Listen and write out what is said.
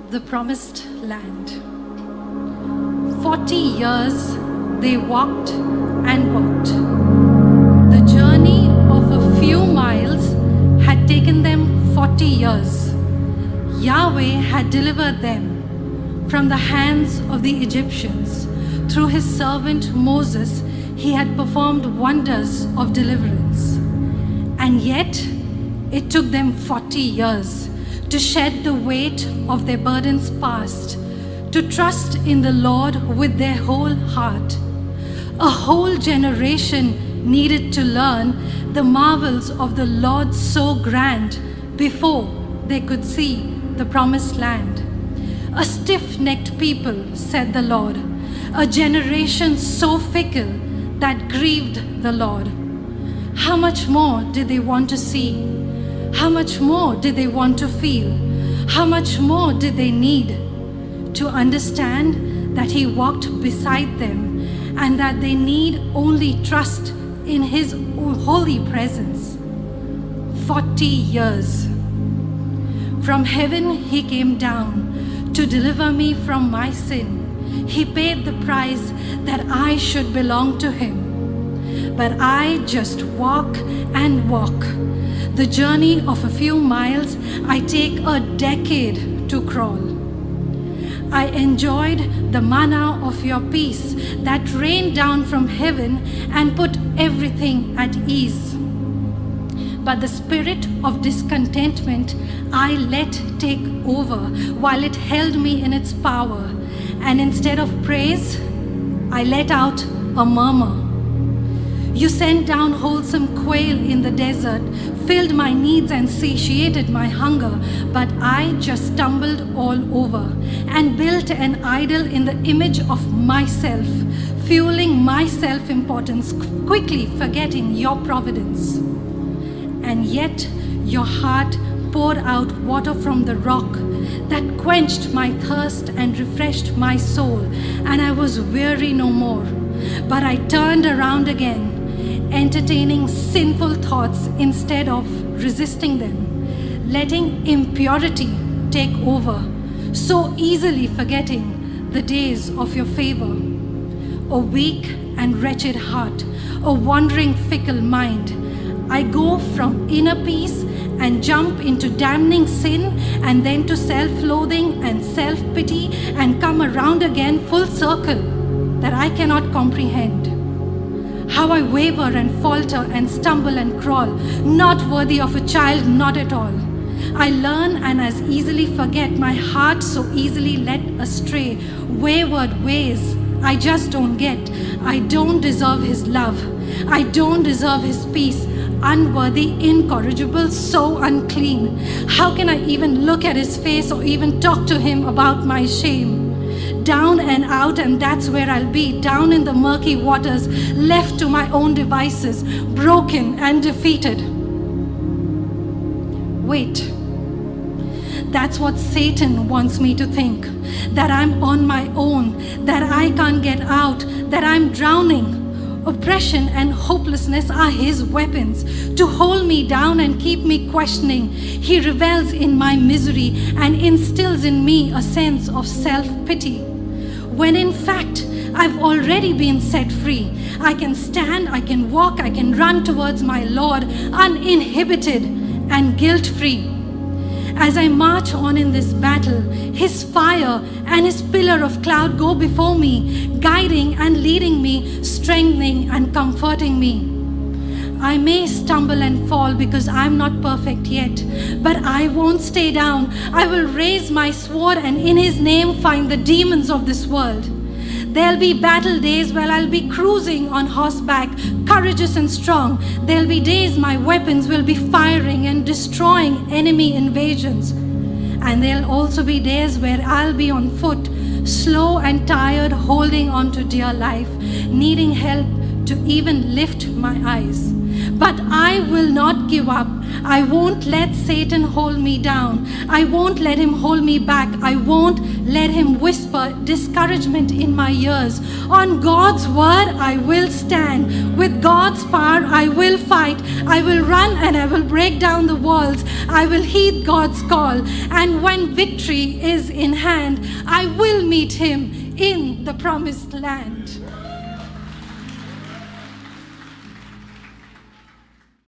the promised land. 40 years they walked and walked. The journey of a few miles had taken them 40 years. Yahweh had delivered them from the hands of the Egyptians. Through his servant Moses, he had performed wonders of deliverance. And yet, it took them 40 years to shed the weight of their burdens past, to trust in the Lord with their whole heart. A whole generation needed to learn the marvels of the Lord so grand before they could see the promised land. A stiff-necked people, said the Lord, a generation so fickle that grieved the Lord. How much more did they want to see? How much more did they want to feel? How much more did they need to understand that he walked beside them and that they need only trust in his holy presence? 40 years. From heaven he came down to deliver me from my sin. He paid the price that I should belong to him. But I just walk and walk. The journey of a few miles I take a decade to crawl. I enjoyed the manna of your peace that rained down from heaven and put everything at ease. But the spirit of discontentment I let take over while it held me in its power. And instead of praise, I let out a murmur. You sent down wholesome quail in the desert, filled my needs and satiated my hunger, but I just stumbled all over and built an idol in the image of myself, fueling my self-importance, quickly forgetting your providence. And yet your heart poured out water from the rock that quenched my thirst and refreshed my soul, and I was weary no more. But I turned around again, entertaining sinful thoughts instead of resisting them, letting impurity take over, so easily forgetting the days of your favor. A weak and wretched heart, a wandering fickle mind, I go from inner peace and jump into damning sin and then to self-loathing and self-pity and come around again full circle that I cannot comprehend. How I waver and falter and stumble and crawl, not worthy of a child, not at all. I learn and as easily forget, my heart so easily led astray, wayward ways I just don't get. I don't deserve his love. I don't deserve his peace. Unworthy, incorrigible, so unclean. How can I even look at his face or even talk to him about my shame? Down and out, and that's where I'll be, down in the murky waters, left to my own devices, broken and defeated. Wait, that's what Satan wants me to think, that I'm on my own, that I can't get out, that I'm drowning. Oppression and hopelessness are his weapons to hold me down and keep me questioning. He revels in my misery and instills in me a sense of self-pity, when in fact, I've already been set free. I can stand, I can walk, I can run towards my Lord, uninhibited and guilt-free. As I march on in this battle, his fire and his pillar of cloud go before me, guiding and leading me, strengthening and comforting me. I may stumble and fall because I'm not perfect yet, but I won't stay down. I will raise my sword and in his name find the demons of this world. There'll be battle days where I'll be cruising on horseback, courageous and strong. There'll be days my weapons will be firing and destroying enemy invasions. And there'll also be days where I'll be on foot, slow and tired, holding on to dear life, needing help to even lift my eyes. But I will not give up. I won't let Satan hold me down. I won't let him hold me back. I won't let him whisper discouragement in my ears. On God's word I will stand. With God's power I will fight. I will run and I will break down the walls. I will heed God's call. And when victory is in hand, I will meet him in the promised land.